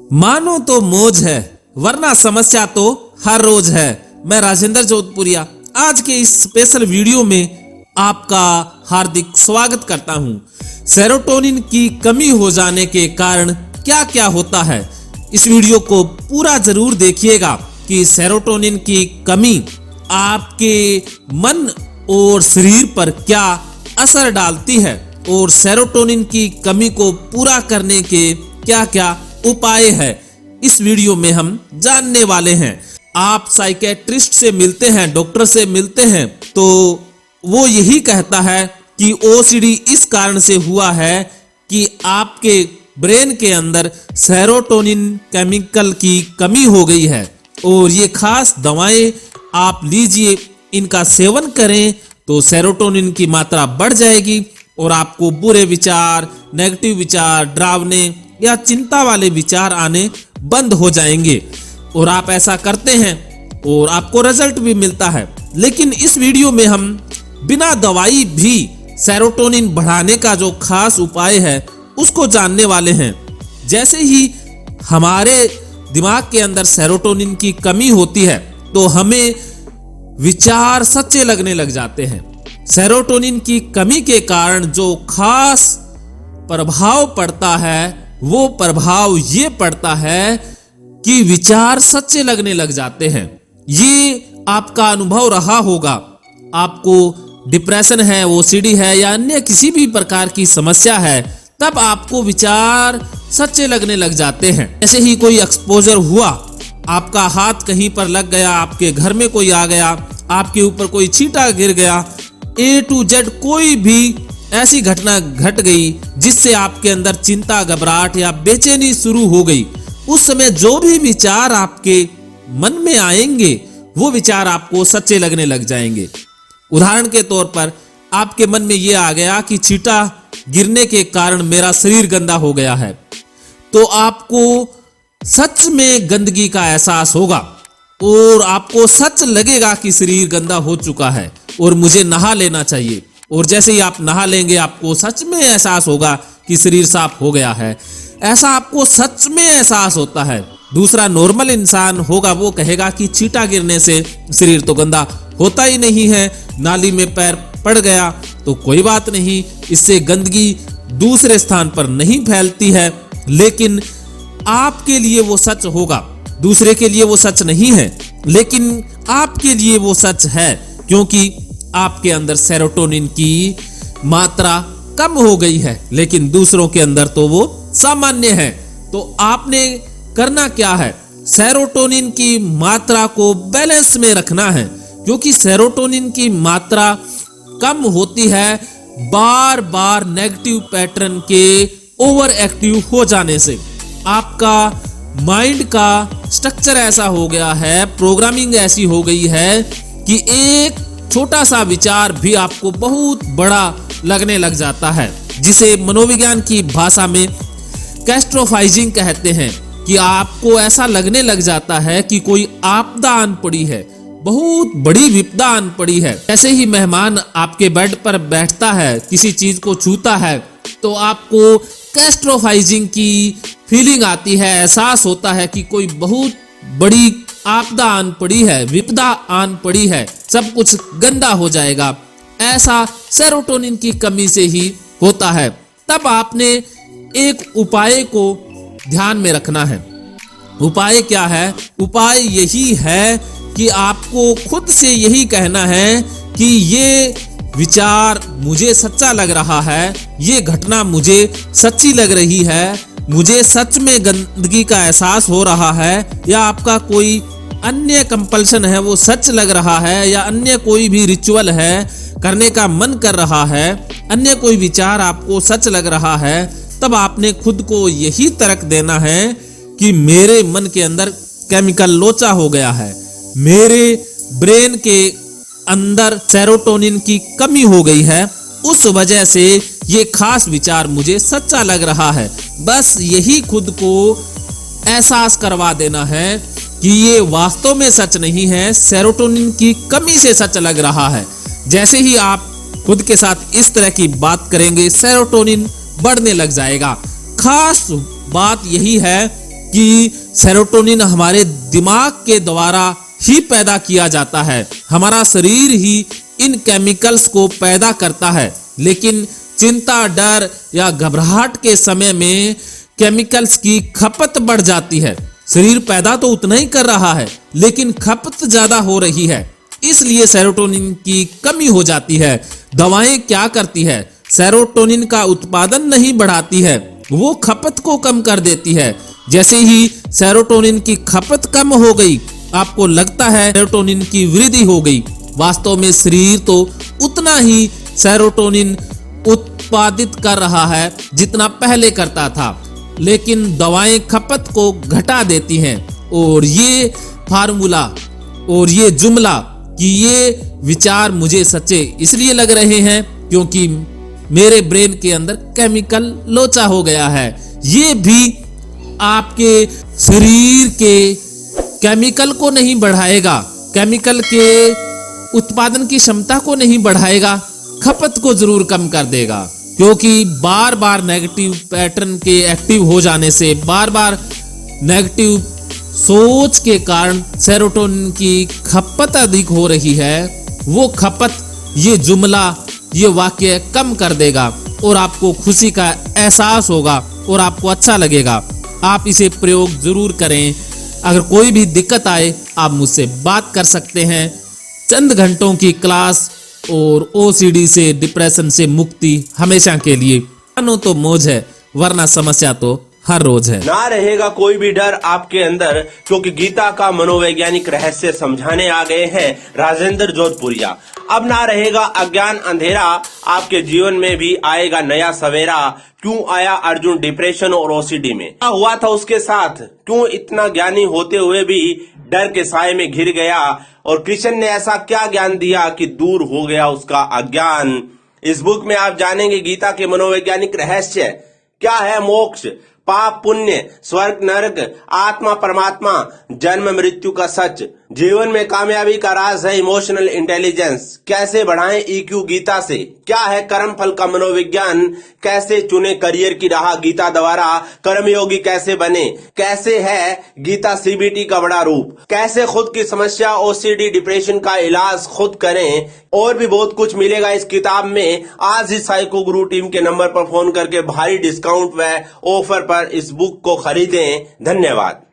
मानो तो मौज है वरना समस्या तो हर रोज है। मैं राजेंद्र जोधपुरिया आज के इस स्पेशल वीडियो में आपका हार्दिक स्वागत करता हूं। सेरोटोनिन की कमी हो जाने के कारण क्या क्या होता है, इस वीडियो को पूरा जरूर देखिएगा कि सेरोटोनिन की कमी आपके मन और शरीर पर क्या असर डालती है और सेरोटोनिन की कमी को पूरा करने के क्या क्या उपाय है, इस वीडियो में हम जानने वाले हैं। आप साइकेट्रिस्ट से मिलते हैं, डॉक्टर से मिलते हैं, तो वो यही कहता है कि ओसीडी इस कारण से हुआ है कि आपके ब्रेन के अंदर सेरोटोनिन केमिकल की कमी हो गई है और ये खास दवाएं आप लीजिए, इनका सेवन करें तो सेरोटोनिन की मात्रा बढ़ जाएगी और आपको बुरे विचार, नेगेटिव विचार, डरावने या चिंता वाले विचार आने बंद हो जाएंगे और आप ऐसा करते हैं और आपको रिजल्ट भी मिलता है। लेकिन इस वीडियो में हम बिना दवाई भी सेरोटोनिन बढ़ाने का जो खास उपाय है उसको जानने वाले हैं। जैसे ही हमारे दिमाग के अंदर सेरोटोनिन की कमी होती है तो हमें विचार सच्चे लगने लग जाते हैं। सेरोटोनिन की कमी के कारण जो खास प्रभाव पड़ता है वो प्रभाव ये पड़ता है कि विचार सच्चे लगने लग जाते हैं। ये आपका अनुभव रहा होगा। आपको डिप्रेशन है, ओसीडी है या अन्य किसी भी प्रकार की समस्या है, तब आपको विचार सच्चे लगने लग जाते हैं। ऐसे ही कोई एक्सपोजर हुआ, आपका हाथ कहीं पर लग गया, आपके घर में कोई आ गया, आपके ऊपर कोई छींटा गिर गया, A to Z कोई भी ऐसी घटना घट गई जिससे आपके अंदर चिंता, घबराहट या बेचैनी शुरू हो गई, उस समय जो भी विचार आपके मन में आएंगे वो विचार आपको सच्चे लगने लग जाएंगे। उदाहरण के तौर पर आपके मन में ये आ गया कि छींटा गिरने के कारण मेरा शरीर गंदा हो गया है, तो आपको सच में गंदगी का एहसास होगा और आपको सच लगेगा कि शरीर गंदा हो चुका है और मुझे नहा लेना चाहिए। और जैसे ही आप नहा लेंगे आपको सच में एहसास होगा कि शरीर साफ हो गया है। ऐसा आपको सच में एहसास होता है। दूसरा नॉर्मल इंसान होगा, वो कहेगा कि छींटा गिरने से शरीर तो गंदा होता ही नहीं है, नाली में पैर पड़ गया तो कोई बात नहीं, इससे गंदगी दूसरे स्थान पर नहीं फैलती है। लेकिन आपके लिए वो सच होगा, दूसरे के लिए वो सच नहीं है, लेकिन आपके लिए वो सच है क्योंकि आपके अंदर सेरोटोनिन की मात्रा कम हो गई है, लेकिन दूसरों के अंदर तो वो सामान्य है। तो आपने करना क्या है, सेरोटोनिन की मात्रा को बैलेंस में रखना है, क्योंकि सेरोटोनिन की मात्रा कम होती है बार बार नेगेटिव पैटर्न के ओवर एक्टिव हो जाने से। आपका माइंड का स्ट्रक्चर ऐसा हो गया है, प्रोग्रामिंग ऐसी हो गई है कि एक छोटा सा विचार भी आपको बहुत बड़ा लगने लग जाता है, जिसे मनोविज्ञान की भाषा में कैटास्ट्रोफाइजिंग कहते हैं, कि आपको ऐसा लगने लग जाता है कि कोई आपदा आन पड़ी है, बहुत बड़ी विपदा आन पड़ी है। ऐसे ही मेहमान आपके बेड पर बैठता है, किसी चीज को छूता है, तो आपको कैटास्ट्रोफाइजिंग की फीलिंग आती है, एहसास होता है कि कोई बहुत बड़ी आपदा आन पड़ी है, विपदा आन पड़ी है, सब कुछ गंदा हो जाएगा। ऐसा सेरोटोनिन की कमी से ही होता है। तब आपने एक उपाय को ध्यान में रखना है। उपाय क्या है? उपाय यही है कि आपको खुद से यही कहना है कि ये विचार मुझे सच्चा लग रहा है, ये घटना मुझे सच्ची लग रही है, मुझे सच में गंदगी का एहसास हो रहा है, या आपका कोई अन्य कंपल्शन है वो सच लग रहा है, या अन्य कोई भी रिचुअल है करने का मन कर रहा है, अन्य कोई विचार आपको सच लग रहा है, तब आपने खुद को यही तर्क देना है कि मेरे मन के अंदर केमिकल लोचा हो गया है, मेरे ब्रेन के अंदर सेरोटोनिन की कमी हो गई है, उस वजह से ये खास विचार मुझे सच्चा लग रहा है। बस यही खुद को एहसास करवा देना है कि ये वास्तव में सच नहीं है, सेरोटोनिन की कमी से सच लग रहा है। जैसे ही आप खुद के साथ इस तरह की बात करेंगे, सेरोटोनिन बढ़ने लग जाएगा। खास बात यही है कि सेरोटोनिन हमारे दिमाग के द्वारा ही पैदा किया जाता है। हमारा शरीर ही इन केमिकल्स को पैदा करता है, लेकिन चिंता, डर या घबराहट के समय में केमिकल्स की खपत बढ़ जाती है। शरीर पैदा तो उतना ही कर रहा है, लेकिन खपत ज्यादा हो रही है, इसलिए सेरोटोनिन की कमी हो जाती है। दवाएं क्या करती है? सेरोटोनिन का उत्पादन नहीं बढ़ाती है, वो खपत को कम कर देती है। जैसे ही सेरोटोनिन की खपत कम हो गई, आपको लगता है सेरोटोनिन की वृद्धि हो गई। वास्तव में शरीर तो उतना ही सेरोटोनिन उत्पादित कर रहा है जितना पहले करता था, लेकिन दवाएं खपत को घटा देती हैं। और ये फार्मूला और ये जुमला कि ये विचार मुझे सच्चे इसलिए लग रहे हैं क्योंकि मेरे ब्रेन के अंदर केमिकल लोचा हो गया है। ये भी आपके शरीर के केमिकल को नहीं बढ़ाएगा, केमिकल के उत्पादन की क्षमता को नहीं बढ़ाएगा, खपत को जरूर कम कर देगा। क्योंकि बार बार नेगेटिव पैटर्न के एक्टिव हो जाने से, बार बार नेगेटिव सोच के कारण सेरोटोनिन की खपत अधिक हो रही है। वो खपत, ये जुमला, ये वाक्य कम कर देगा और आपको खुशी का एहसास होगा और आपको अच्छा लगेगा। आप इसे प्रयोग जरूर करें। अगर कोई भी दिक्कत आए, आप मुझसे बात कर सकते हैं। चंद घंटों की क्लास और ओसीडी से, डिप्रेशन से मुक्ति हमेशा के लिए। मानो तो मौज है, वरना समस्या तो हर रोज है। ना रहेगा कोई भी डर आपके अंदर, क्योंकि गीता का मनोवैज्ञानिक रहस्य समझाने आ गए हैं राजेंद्र जोधपुरिया। अब ना रहेगा अज्ञान अंधेरा, आपके जीवन में भी आएगा नया सवेरा। क्यों आया अर्जुन डिप्रेशन और ओसीडी में? क्या हुआ था उसके साथ? क्यों इतना ज्ञानी होते हुए भी डर के साए में घिर गया? और कृष्ण ने ऐसा क्या ज्ञान दिया कि दूर हो गया उसका अज्ञान? इस बुक में आप जानेंगे गीता के मनोवैज्ञानिक रहस्य। क्या है मोक्ष, पाप पुण्य, स्वर्ग नरक, आत्मा परमात्मा, जन्म मृत्यु का सच। जीवन में कामयाबी का राज है इमोशनल इंटेलिजेंस। कैसे बढ़ाएं ईक्यू गीता से? क्या है कर्म फल का मनोविज्ञान? कैसे चुने करियर की राह गीता द्वारा? कर्मयोगी कैसे बने? कैसे है गीता सीबीटी का बड़ा रूप? कैसे खुद की समस्या ओसीडी डिप्रेशन का इलाज खुद करें? और भी बहुत कुछ मिलेगा इस किताब में। आज ही साइको गुरु टीम के नंबर पर फोन करके भारी डिस्काउंट व ऑफर पर इस बुक को खरीदें। धन्यवाद।